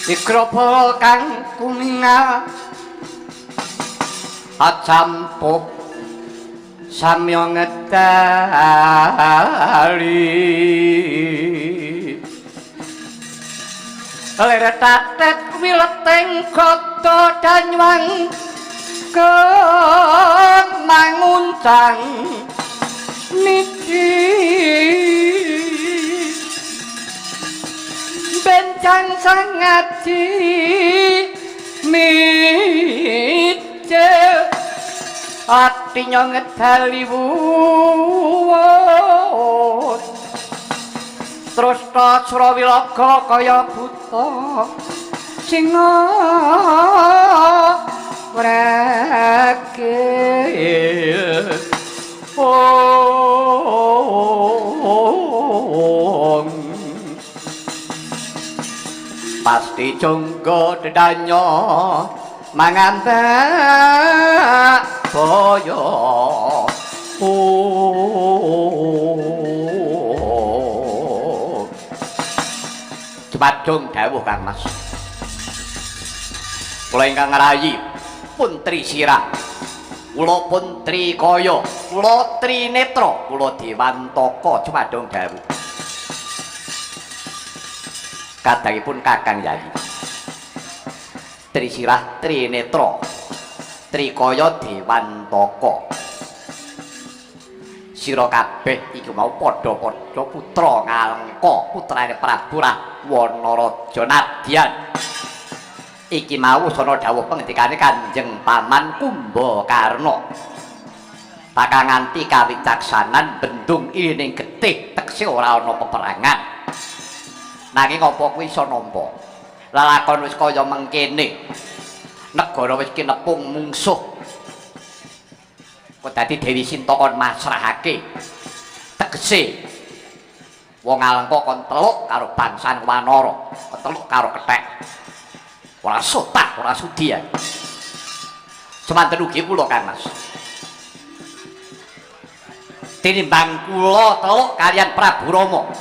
Ikropol kang kuninga acampuk samya ngedali leratet wileteng kota danywang kemanguncang niki bencang sangat mitje atinya ngedali wuwut terus ta Surawilaga kaya buta singa wregil pasti jonggo dedanya mangandak boyo Cemadung dawuh Kang Mas kula ingkang ngarayi Puntri Sirah kula Puntri Kaya kula Trinetra kula Dewantaka Cemadung dawuh kadangipun Kakang Yayi Tri Sirah Trinetra Trikaya Dewantaka sira kabeh iki mau padha-padha putra Ngalengka putrane Prabu Rahwana Nadyan iki mau sono dawuh pengendikane Kanjeng Paman Kumbakarna bakal nganti kawicaksanan bendung ining getih tekse ora ana peperangan nanging apa kuwi iso nampa lelakon wis kaya mengkene negara wis kinepung mungsuh kok dadi Dewi Sinta kon masrahake tegese wong Alengka kon teluk karo bangsan Wanara teluk karo kethek ora sotah ora sudi ya semanten ugi kula Kang Mas tinimbang kula teluk kaliyan Prabu Rama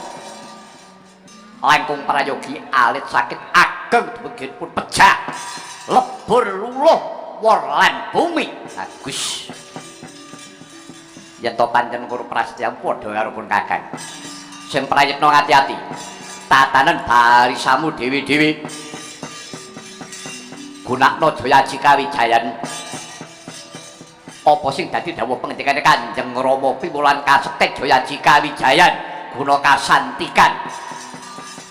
langkung prayogi alit sakit ageng beginipun pejah lebur luluh wor lan bumi bagus yen to pancen karo prasetya padha karo pun Kakang sing prayitna ngati-ati tatanen barisamu dewi-dewi gunakna Jayaji Kawijayan apa sing dadi dawuh pengendikane Kanjeng Rama piwulan kasekti Jayaji Kawijayan guna kasantikan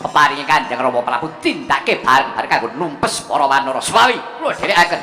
peparinge Kanjeng Rama Prabu tindake bareng-bareng kanggo numpes para wanara swawi kula dherekaken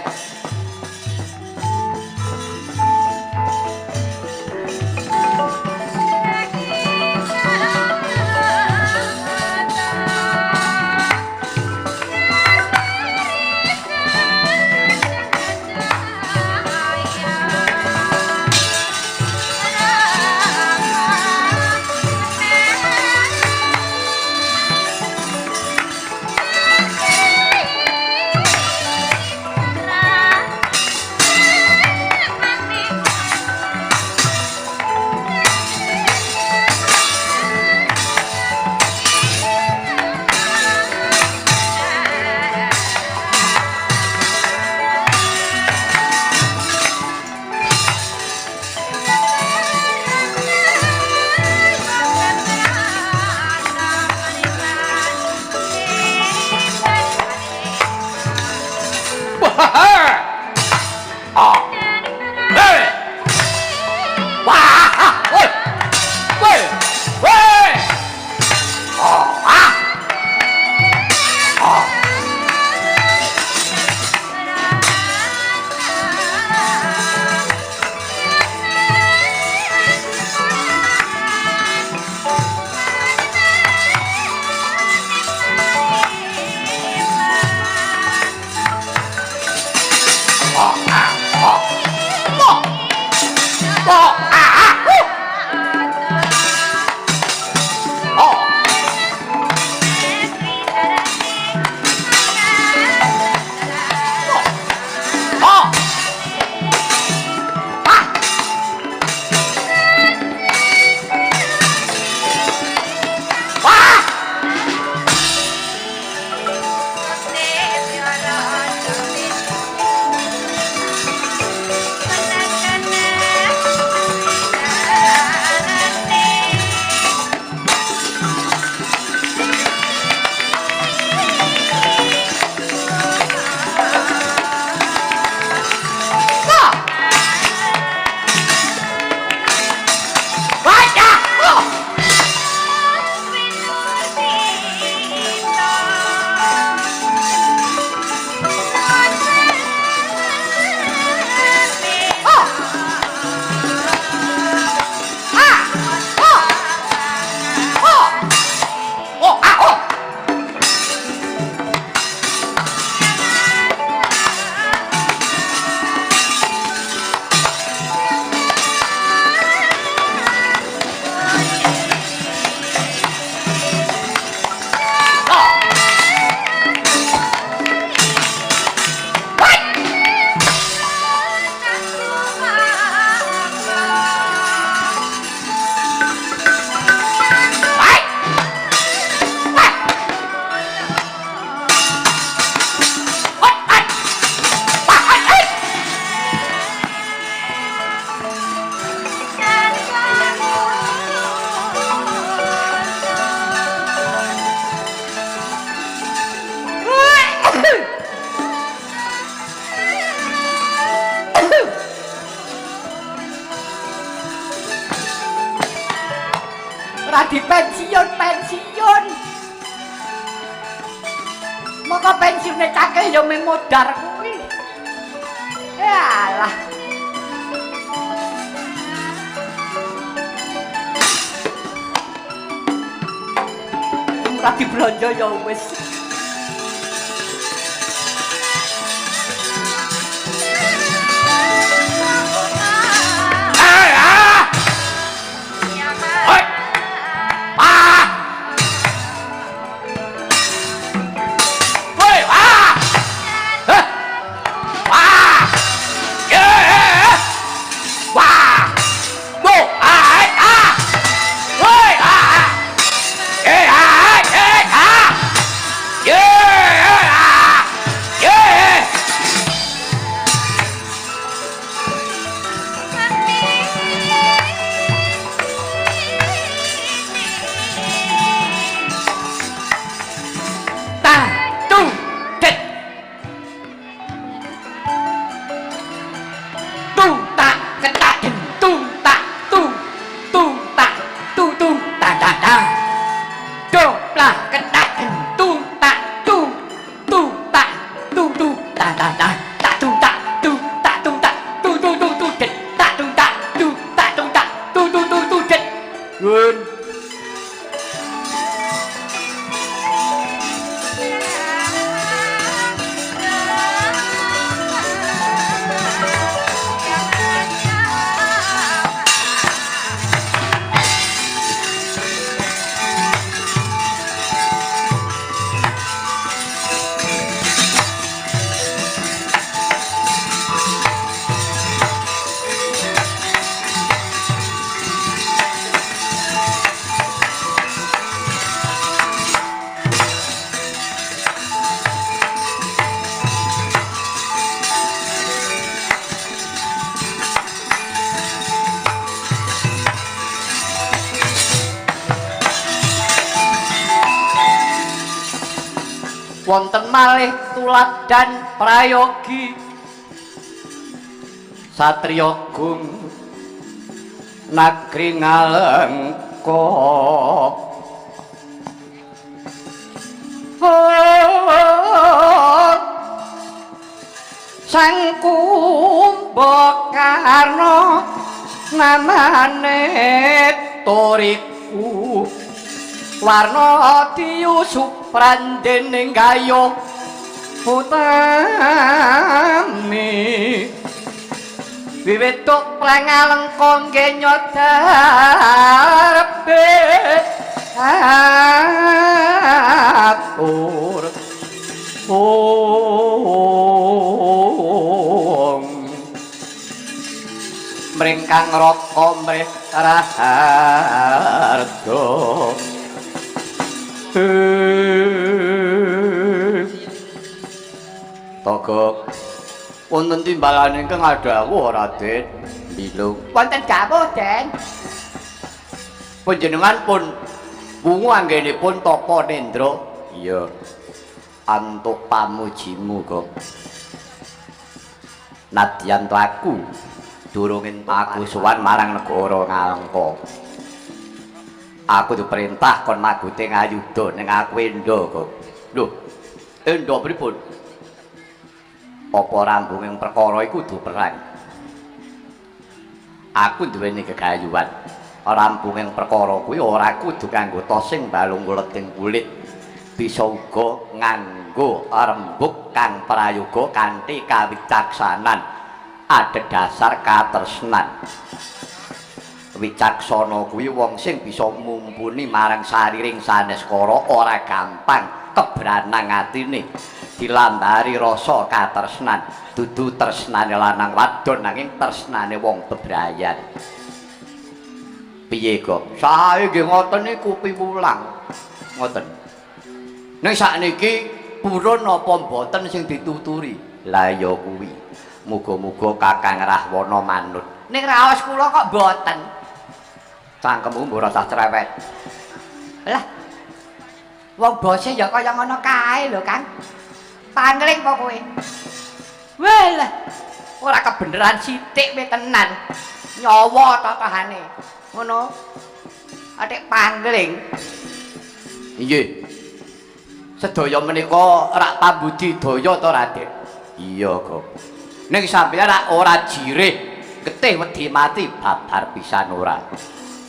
nek cake ya mung modar kuwi. Yalah. Ora diblonjo ya wis. Wonten malih tuladan prayogi satriya gung nagri Ngalengka sang Kumbakarna namane Toriku warna diusup prandening gayuh utami wiwit tuk Prangalengka nggih nyodarepe atur mringkang raka mrih raharga Togo wonten timbalan ingkang adhawuh Raden Bilung wonten dawuh Den panjenengan pun wungu anggenipun Tapa Nendra iya antuk pamujimu kok nadyan to aku durung aku sowan marang negara Ngalengka aku diperintah kon magute ngayuda ning aku Endo kok lho Endo pripun apa rambunging perkara iku kudu perang aku duweni gegayuhan rambunging perkara kuwi ora kudu kanggo tosing balung leting kulit bisa uga nganggo rembug kang prayoga kanthi kawicaksanan adhedhasar katresnan wicaksana kuwi wong sing bisa mumpuni marang sariring saneskara ora gampang kebranang atine dilambari rasa katresnan dudu tresnane lanang wadon nanging tresnane wong bebrayan piye kok sae nggih ngoten niku piwulang ngoten ning sakniki purun apa mboten sing dituturi la ya kuwi muga-muga Kakang Rahwana manut ning raos kula kok mboten cangkemmu mbok ora cerewet lah wong bose ya kaya ngono kae lho Kang pangling kok kowe walah ora kebeneran sithik we tenan nyawa tatahane ngono atik pangling inggih Sedaya menika rak pambudidaya to Raden. Iya, Kok. Ning sampeyan rak ora jirih, getih wedi mati babar pisan ora.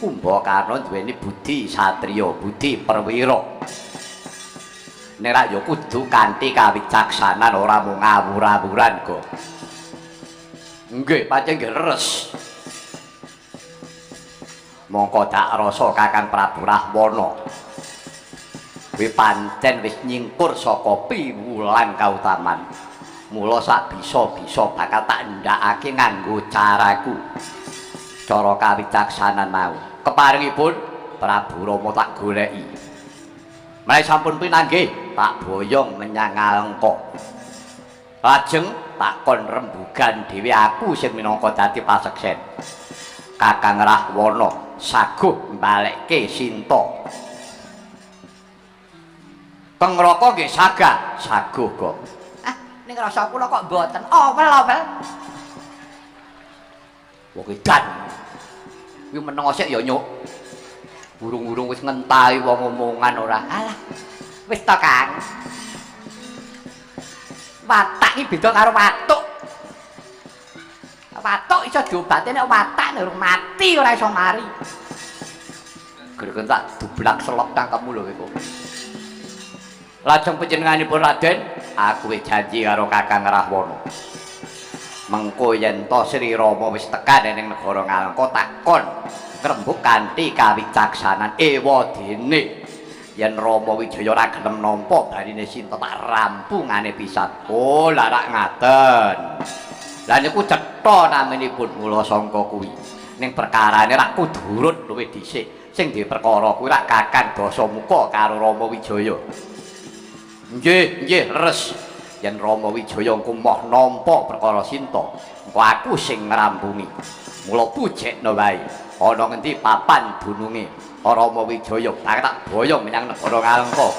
Kumbakarna duweni budi satriya, budi perwira. Nek rak ya kudu kanthi kawicaksanan ora mung ngawur-awuran, Kok. Nggih, pancen nggih leres. Mongko dak rasa Kakang Prabu Rahwana. Kuwi pancen wis nyingkur saka piwulan kautaman. Mula sak bisa-bisa bakal tak ndakake nganggo caraku. Cara kawicaksanan mau. Keparingipun Prabu Rama tak goleki. Mulai sampun pinanggih tak boyong menyang Alengka. Lajeng takon rembugan dhewe aku sing minangka dadi paseksen. Kakang Rahwana saguh mbalekke Sinta. Pengraka nggih sagah, saguh kok. Ning rasa kula kok mboten owel-owel. Wong edan. Kuwi menengo sik ya nyuk. Burung-burung wis ngentahi wong omongan ora. Alah, wis to, Kang. Watak iki beda karo watuk. Watuk iso diobati nek watak urung mati ora iso mari. Gergen tak dublak selop cangkemmu lho kowe. Lajeng panjenenganipun Raden, aku wis janji karo Kakang Rahwana. Mengko yen to Sri Rama wis tekan ning negara Ngalengka takon ngrembug kanthi kawicaksanan ewadene. Yen Rama Wijaya ora gelem nampa barine Sinta tak rampungane pisan. Oh, lah rak ngaten. Lah niku cetha naminipun mula sangka kuwi. Ning perkarane rak kudu urut luwih dhisik. Sing di perkara kuwi rak Kakang Dasamuka karo Rama Wijaya. Nggih, nggih, leres. Yen Rama Wijaya engko moh nampa perkara Sinta, engko aku sing ngrampungi. Mula bujekna wae. Ana ngendi papan dununge Rama Wijaya, tak boyong menyang negara Ngalengka.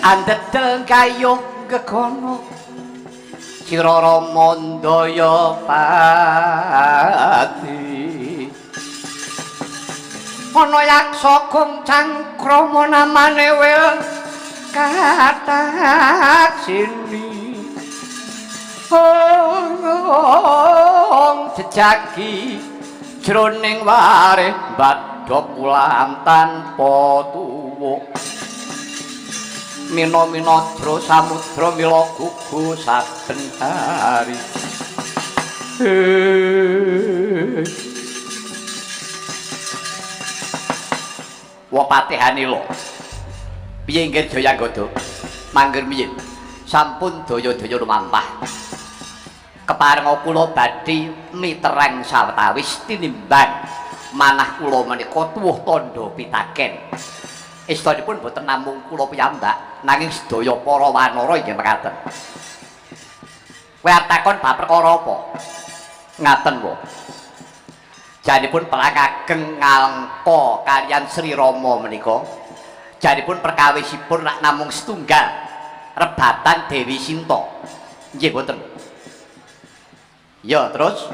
andedel kayung gegono sira Rama ndaya pati ana yaksa goncang krama namane wel katak sini jejaki jroning ware badhok ulam tanpa tuwuh mina-mina jro samudra mila gugu saben hari Wapatihane lho piye inggih Jayagada mangger miyin sampun daya-daya lumampah keparenga kula badhe mitereng sawetawis tinimbang manah kula menika tuwuh tandha pitaken istanipun boten namung kula piyambak nanging sedaya para wanara inggih mekaten kowe arep takon bab perkara apa ngaten wae janipun pelang ageng ngalengka kaliyan Sri Rama menika janipun perkawisipun rak namung setunggal rebatan Dewi Sinta nggih boten ya terus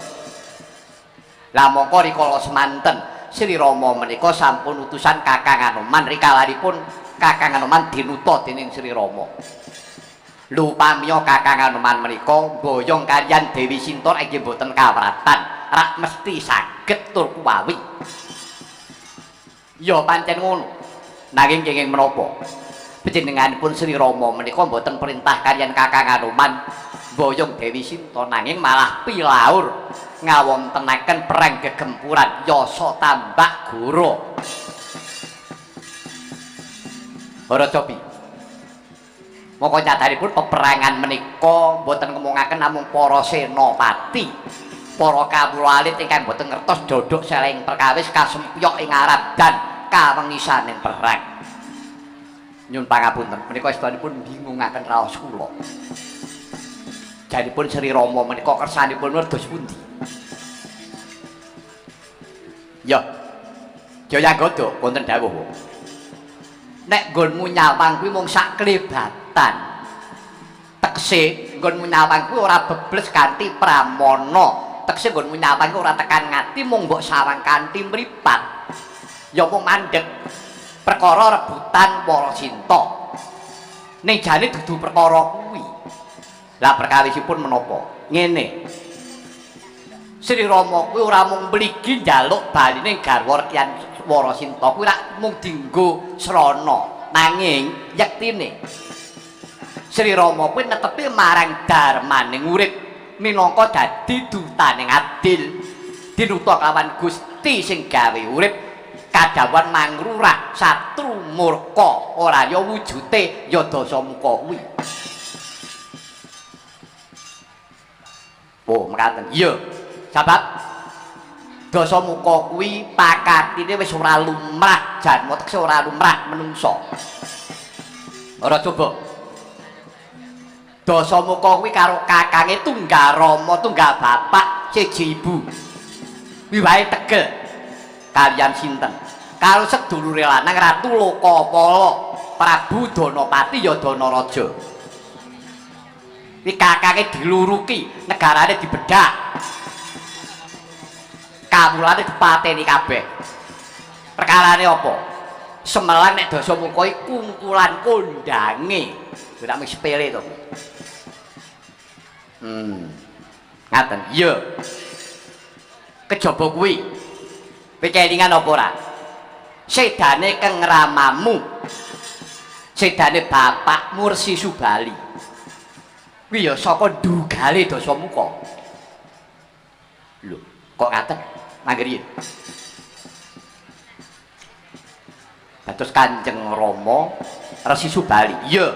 lah mongko rikala semanten Sri Rama menika sampun utusan Kakang Anoman rikalanipun Kakang Anoman dinuta dening Sri Rama lho pamiya Kakang Anoman menika boyong kaliyan Dewi Sinta inggih boten kawratan rak mesti saged tur kuwawi ya pancen ngono nanging kenging menapa panjenenganipun Sri Rama menika boten perintah kaliyan Kakang Anoman boyong Dewi Sinta nanging malah pilaur ngawontenaken perang gegempuran Yasa Tambak Goro ora cobi moko nyadaripun peperangan menika boten ngomongaken namung para senopati para kawula alit ingkang boten ngertos dodok seleng perkawis kasempyok ing arab dan kawengisaning perang nyun pangapunten menika sedanipun bingungaken raos kula janipun Sri Rama menika kersanipun werdos pundi ya Jayagada wonten dawuh nek nggonmu nyawang kuwi mung sak klebatan tekse nggonmu nyawang kuwi ora bebles kanthi pramana tekse nggonmu nyawang kuwi ora tekan ngati mung mbok sawang kanthi mripat ya mung mandheg perkara rebutan para cinta ning jane dudu perkara kuwi lah perkawisipun menapa ngene Sri Rama kuwi ora mung mligi njaluk baline garwa Kyang Warasinta kuwi rak mung dienggo srana nanging yektine Sri Rama kuwi netepi marang darmaning urip minangka dadi dutaning adil dinuta kawan Gusti sing gawe urip kadhawan mangrurah satru murka ora ya wujute ya dasamuka kuwi oh mekaten iya sebab dasamuka kuwi pakatine wis ora lumrah janma tekse ora lumrah menungso ora coba dasamuka kuwi karo kakange tunggal rama tunggal bapak siji ibu kuwi wae tegel kaliyan sinten karo sedulure lanang Ratu Lokapala Prabu Danapati ya Danaraja kuwi kakange diluruki negarane dibedhak kawulane dipateni kabeh perkarane apa Semelang nek dasamuka iku kungkulan kondange ora mung sepele to ngaten iya kejaba kuwi kelingan apa ora sedane Kang Ramamu sedane bapakmu Resi Subali kuwi ya saka ndugale dasamuka lho kok ngaten mangger yen dados Kanjeng Rama Resi Subali iya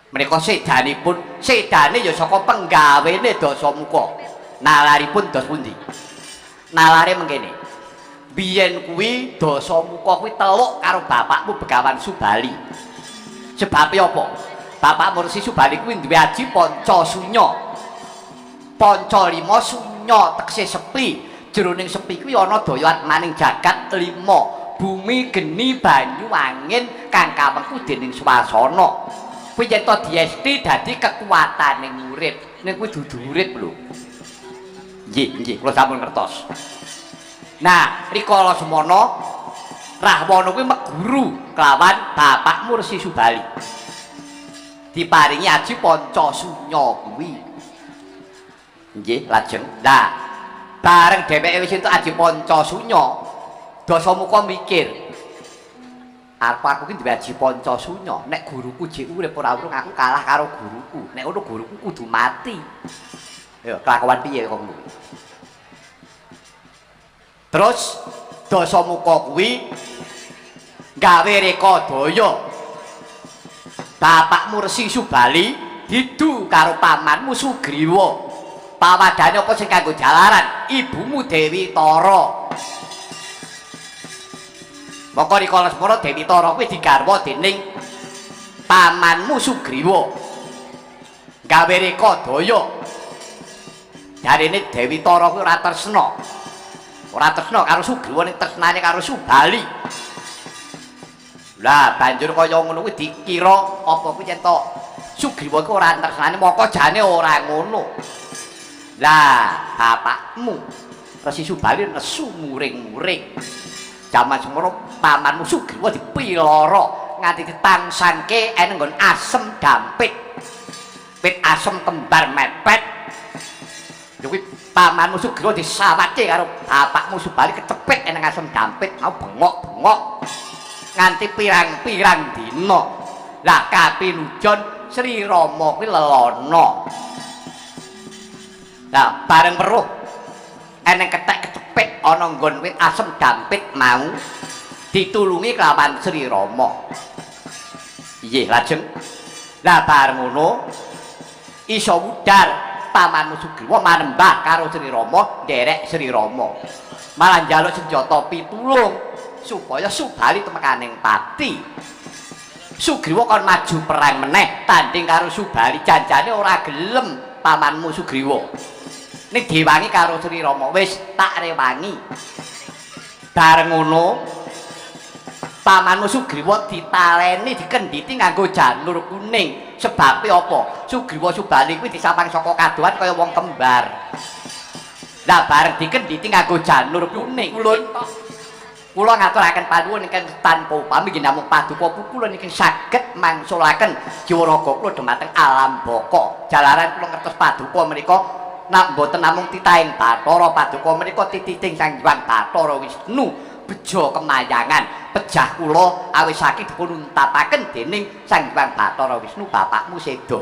menika sedanipun sedane ya saka penggawene dasamuka nalaripun dos pundi nalare mengkene biyen kuwi dasamuka kuwi teluk karo bapakmu Begawan Subali sebab apa bapakmu Resi Subali kuwi duwe aji Pancasunya Pancalima sunya tekse sepi jroning sepi kuwi ana daya atmaning jagat 5 bumi geni banyu angin kang kawengku dening swasana kuwi yen to diesti dadi kekuatane urip ning kuwi dudu urip lho nggih kula sampun ngertos nah rikala semana Rahwana kuwi meguru kelawan bapakmu Resi Subali diparingi aji Pancasunya kuwi nggih lajeng nah bareng dheweke wis entuk aji Pancasunya Dasamuka mikir arep aku ki duwe aji Pancasunya nek guruku jek urip ora urung aku kalah karo guruku nek ngono guruku kudu mati ya kelakuan piye kok ngono terus Dasamuka kuwi gawe reka daya bapakmu Resi Subali didu karo pamanmu Sugriwa pawadane apa sing kanggo jalaran ibumu Dewi Tara maka rikala semana Dewi Tara kuwi digarwa dening pamanmu Sugriwa gawe reka daya jarene Dewi Tara kuwi ora tresna karo Sugriwa ning tresnane karo Subali lah banjur kaya ngono kuwi dikira apa kuwi yen to Sugriwa iku ora tresnane maka jane ora ngono lah bapakmu Resi Subali nesu muring-muring jaman semono pamanmu Sugriwa dipiloro nganti ditangsangke ana nggon asem dampit wit asem kembar mepet kuwi pamanmu Sugriwa disawate karo bapakmu Subali kecepet ana asem dampit mau bengok-bengok nganti pirang-pirang dina lah kapinujon Sri Rama kuwi lelana lah bareng weruh eneng ketek kecepet ana nggon wit asem dampit mau ditulungi kelawan Sri Rama iya lajeng lah bareng ngono iso wudar pamanmu Sugriwa manembah karo Sri Rama nderek Sri Rama malah njaluk senjata pitulung supaya Subali temekaning pati Sugriwa kon maju perang meneh tanding karo Subali janjane ora gelem pamanmu Sugriwa ning diwangi karo Sri Rama wis tak rewangi bareng ngono pamanmu Sugriwa ditaleni dikendhiti nganggo janur kuning sebabe apa Sugriwa Subali kuwi disapang saka kadohan kaya wong kembar lah bareng dikendhiti nganggo janur kuning kula ngaturaken panuwun ingkang tanpa upami nggih namung paduka kula niki saged mangsulaken jiwa raga kula dhumateng alam baka jalaran kula ngertos paduka menika nak mboten namung titahing Bathara paduka menika tititing Sang Hyang Bathara Wisnu beja kemayangan pejah kula awis saking dipun untapaken dening Sang Hyang Bathara Wisnu bapakmu sedo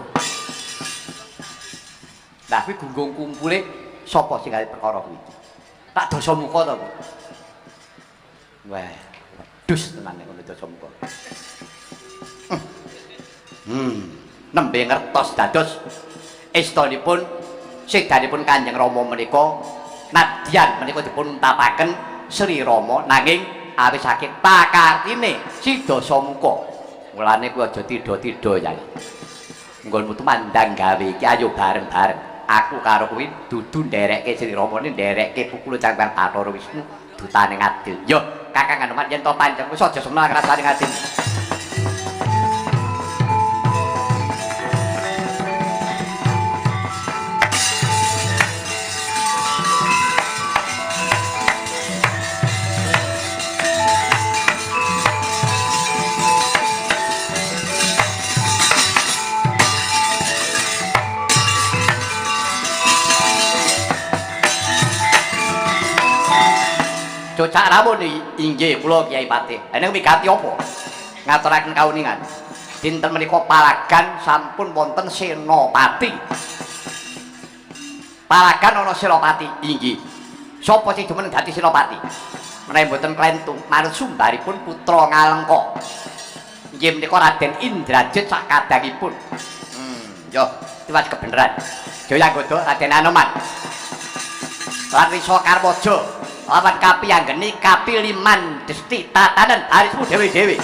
lah kuwi gunggung kumpule sapa sing gawe perkara kuwi tak Dasamuka to wah, dus tenan nek ngono Dasamuka. Nembe ngertos dados estanipun sedanipun Kanjeng Rama menika nadyan menika dipun untapaken Sri Rama nanging awis saking pakartine si Dasamuka. Mulane kuwi aja tida-tida Yai. Nggonmu tumandang gawe iki ayo bareng-bareng. Aku karo kuwi dudu nderekke Sri Rama nderekke pukul Sang Bathara Wisnu dutane ngadil. Yo Kakang Anoman yen to panjang wis aja semenah rasane ngadil. Cocak rawuh inggih kula Kyai Patih. Enek migati apa? Ngaturaken kauningan. Dinten menika palagan sampun wonten senopati. Palagan ana senopati inggih. Sapa sing demen dadi senopati? Menawi mboten klentung manut sumbaripun putra Ngalengka. Inggih menika Raden Indrajit sak kadangipun. Yo, tiwas kebeneran. Jaya nggoda Raden Anoman. Lan Risa Karwaja. Lawan kapi anggeni kapi liman desti tatanan harismu dewi-dewi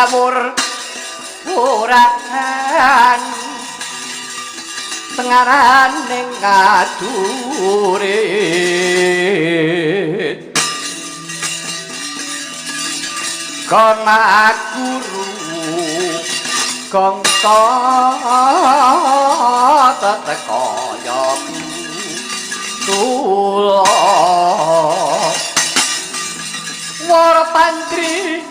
ngawur urahan tengaraning ngadurit kana guru kangka tetekaya kula wara pantri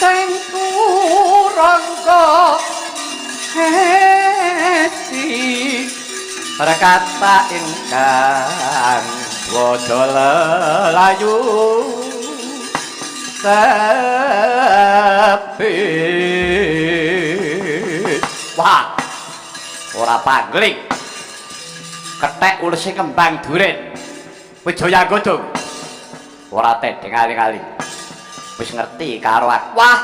sing kurangka hesti rekata ingkang bodho lelayu sepi wah ora pangling kethek ulese kembang duren Wijaya Godhong ora tedeng kali-kali wis ngerti karo aku wah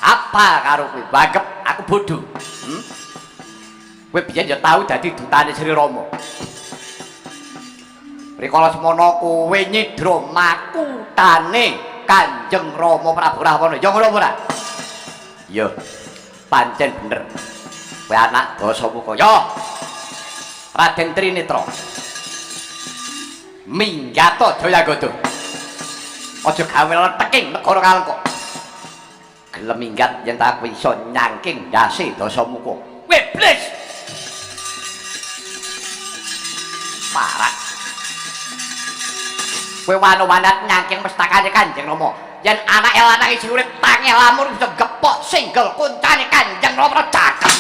apa karo kowe bangkep aku bodoh kowe biyen ya tau dadi dutane Sri Rama rikala semana kowe nyidra makutane Kanjeng Rama Prabu Rahwana ya ngono ora iya pancen bener kowe anak Dasamuka ya Raden Trinitra minggato Jaya Godhong aja gawe teking negara Kalengka gelem minggat yen tak iso nyangking ndase Dasamuka weblis parah kowe wano-wanat nyangking mestakane Kanjeng Rama yen anake lanang isih urip tangi lamun bisa gepok singgel kuncane Kanjeng Rama cakep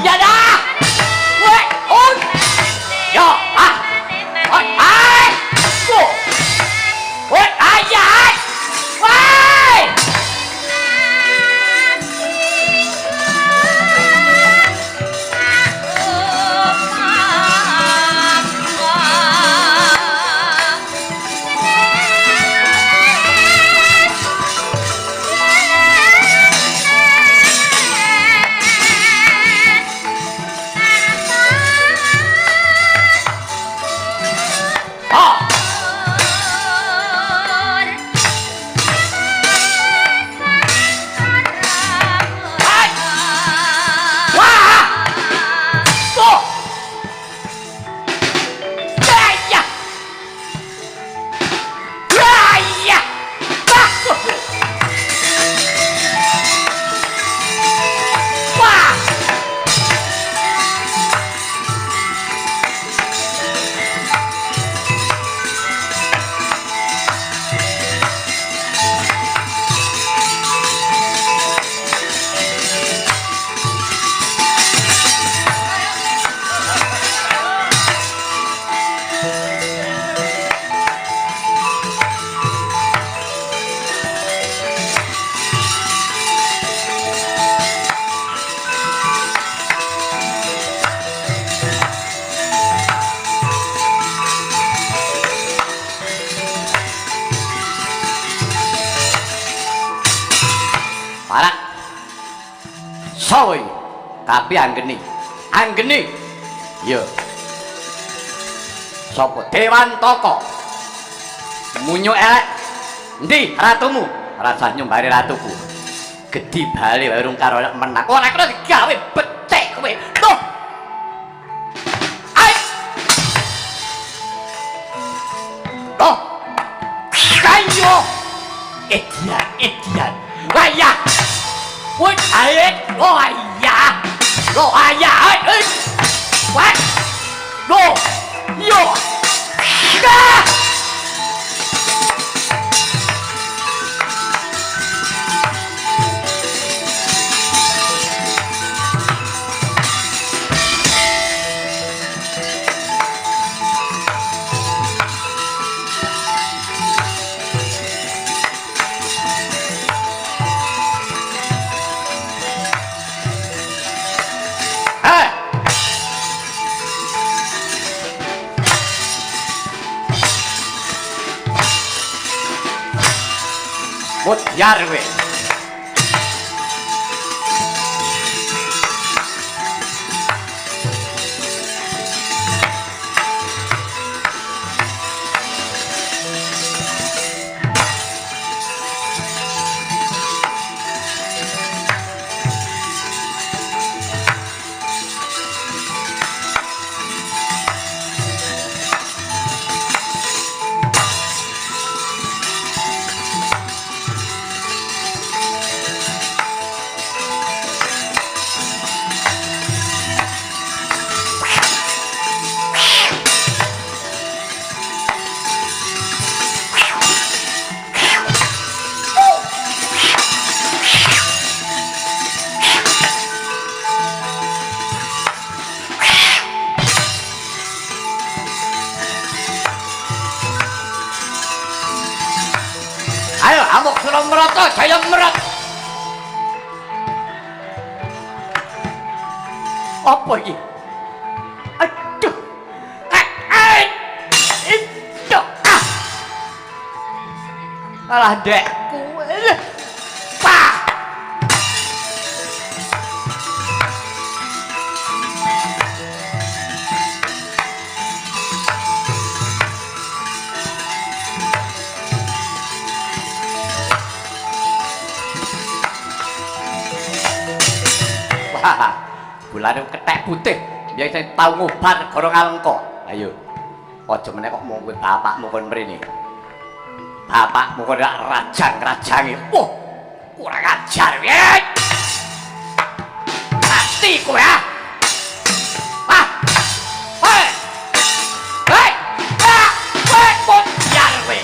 ya dah. Weh, on. Yo, ah. Oi, ai. Go. Weh, ayat. Weh. Parak. Soy. Tapi anggeni. Anggeni. Yo. Sopo Dewan Toko. Munyo elek. Endi ratumu? Rasah nyumbari ratuku. Gedi bali wae urung karo menang. Ora kena digawe becek kowe. Tuh. Ai. Tuh. Kayo. Edian. Waya. Woi, ayat. Lo ayah. Lo ayah. What? Lo. Yo. Ah! Mutiar we. Ayo amuk suram merata jaya merat. Apa ini? Aduh. Itu. Alah dekku. Pah. Bulan ketek putih biasa tau ngubar negara Ngalengka. Ayo aja meneh kok mung kowe bapakmu kon mrene. Bapakmu kok rak rajang-rajangi. Wah kurang ajar ya. Mati kowe ah. Ah. Hei. Hei. Ah, kowe bocah kowe.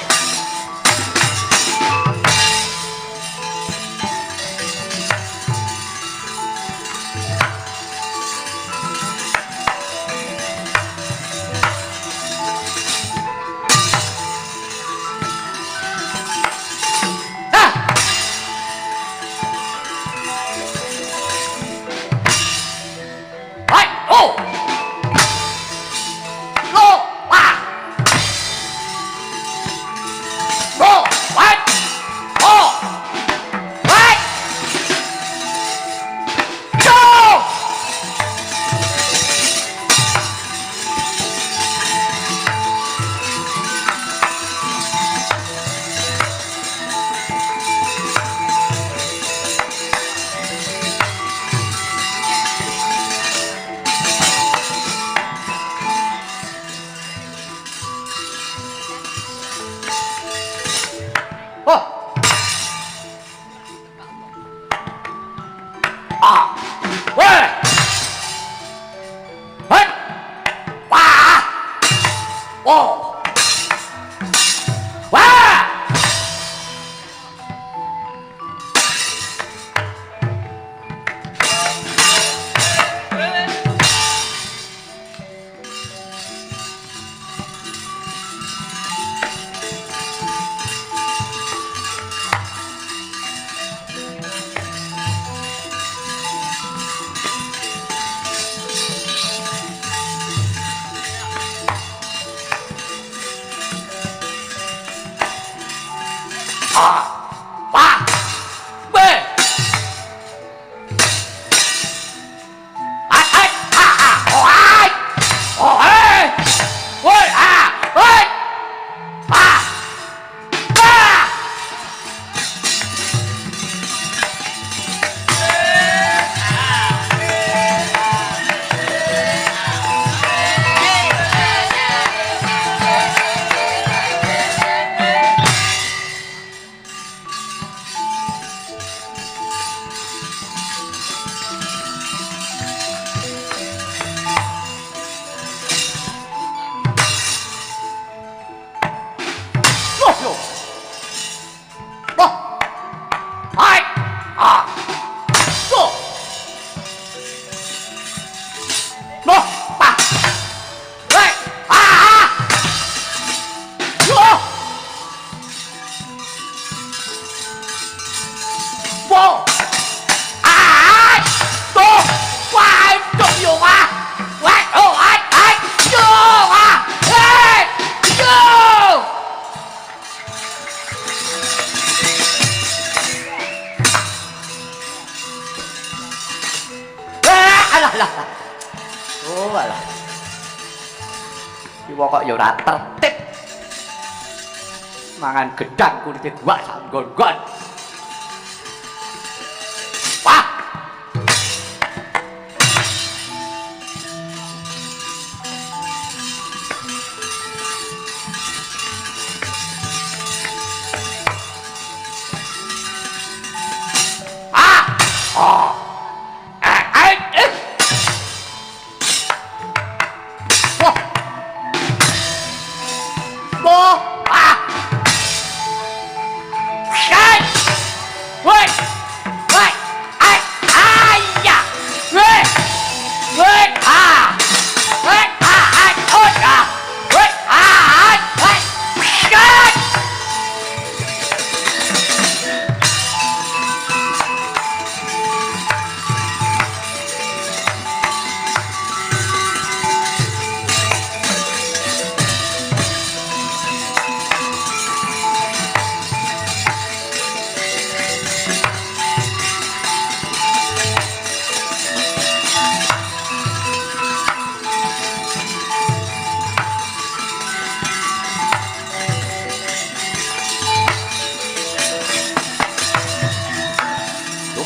Alah. Oh alah. Iwa kok ya ora tertib. Mangan gedang kulite dua sak nggon-nggon. Wah. Oh.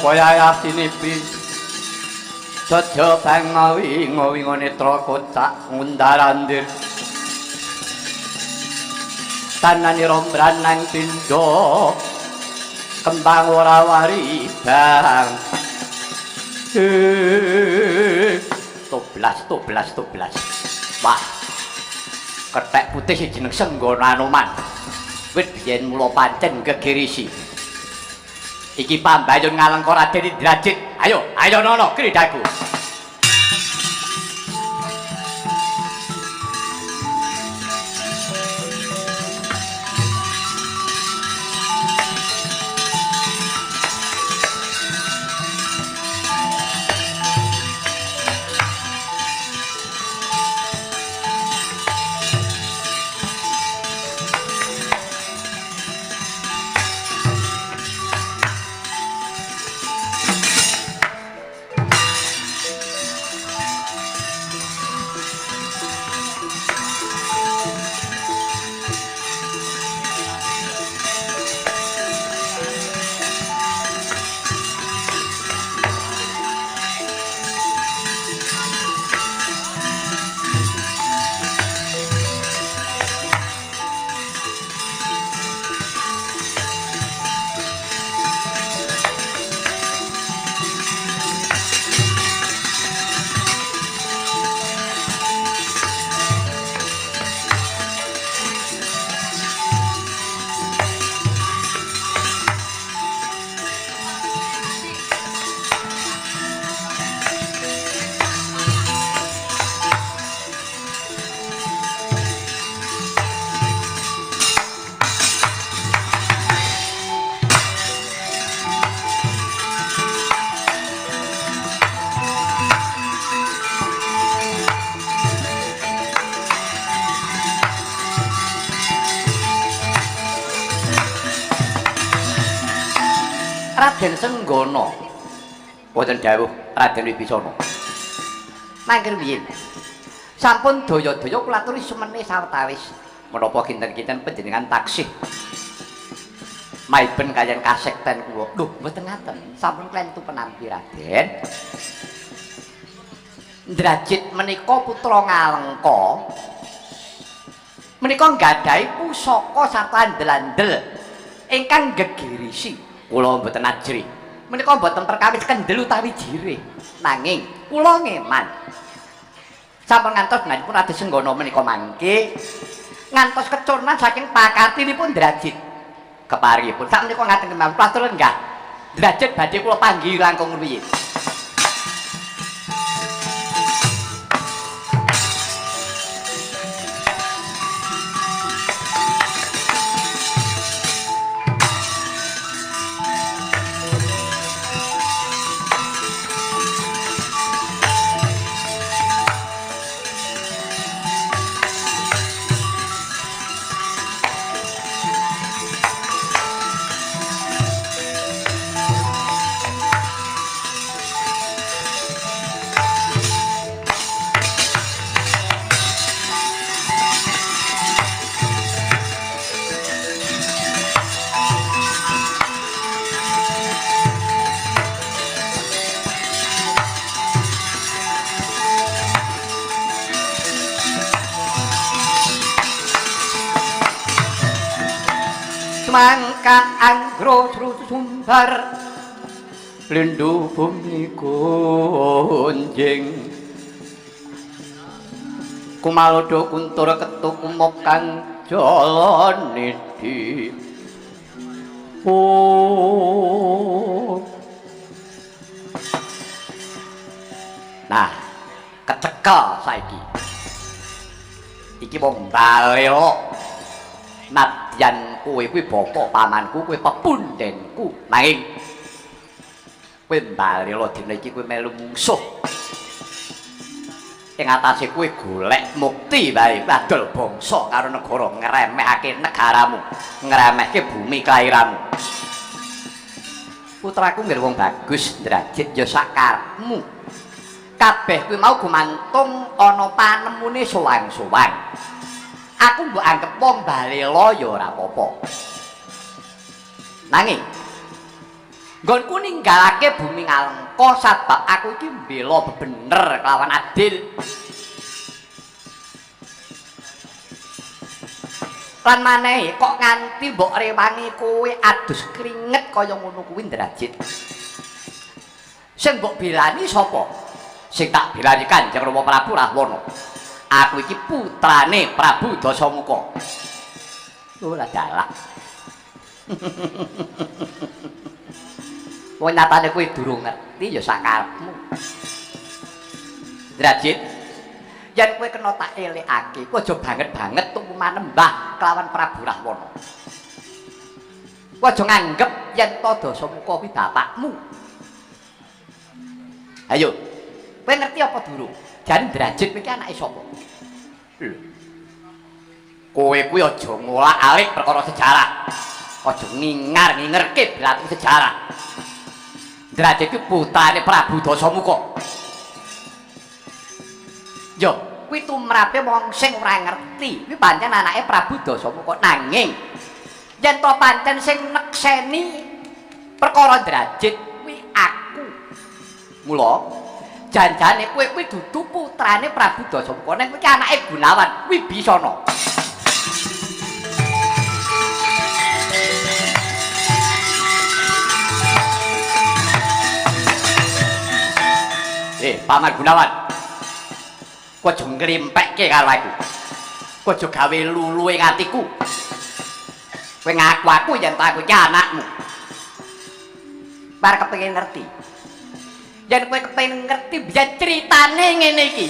Supaya asinipi Jaja bangawi ngawinga netra kocak ngundarandir tananira mbranang pindha kembang ora wari bang toblas wah kethek putih jeneng Senggana Anoman wit biyen mula pancen gegirisi iki pambayun ngalengka Raden Indrajit ayo nono kridaku Raden Senggana boten dawuh Raden Wibisana mangken piye sampun daya-daya kula aturi semene sawetawis menapa kinten-kinten panjenengan taksih maiben kaliyan kasekten kula lho mboten ngaten sampun klentu penampi Raden Indrajit menika putra Ngalengka menika nggadhahi pusaka sarta andel-andel ingkang gegirisi kula mboten ajri menika mboten perkawis kendel utawi jirih nanging kula ngeman sampun ngantos ngandhipun Raden Senggana menika mangke ngantos kecurnan saking pakatinipun Indrajit keparipun sak menika ngaten kemawon pastur lenggah Indrajit badhe kula panggihi langkung rumiyin semangka anggro sumbar lindu bumi gonjing kumalodo kuntur ketuk kumok kang jalane di nah kecekel saiki iki wong balelo nadyan kowe kuwi bapa pamanku kowe pepundhenku nanging kowe balelo dina iki kowe melu mungsuh ing atase kowe golek mukti bae adol bangsa karo negara ngremehake negaramu ngremehke bumi kelahiranmu putraku nggih wong bagus Drajit ya sakarepmu kabeh kuwi mau gumantung ana panemune sowan-sowan aku mbok anggap wong balela ya ora apa-apa nanging nggonku ninggalake bumi Ngalengka sabab aku iki mbela bener kelawan adil lan maneh kok nganti mbok rewangi kowe adus keringet kaya ngono kuwi Drajit sing mbok belani sapa sing tak belani Kanjeng Rama Prabu Rahwana aku iki putrane Prabu Dasamuka ora dalah wong nyatane kowe durung ngerti ya sakarepmu Drajit yen kowe kena tak elekake kowe aja banget-banget tuku manembah kelawan Prabu Rahwana kowe aja nganggep yen to Dasamuka kuwi bapakmu ayo kowe ngerti apa durung jan Drajit iki anake sapa lho kowe kuwi aja ngolak-alik perkara sejarah aja ngingar-ngingerke bilatung sejarah Drajit iki putrane Prabu Dasamuka yo kuwi tumrape wong sing ora ngerti kuwi pancen anake Prabu Dasamuka nanging yen to pancen sing nekseni perkara Drajit kuwi aku mula janjane kowe kuwi dudu putrane Prabu Dasamuka nek kowe iki anake Gunawan Wibisana Paman Gunawan kowe aja nglimpekke karo aku kowe aja gawe lulu ing atiku kowe ngaku aku yen aku iki anakmu bar kepengin ngerti yen kowe kepengin ngerti biyen critane ngene iki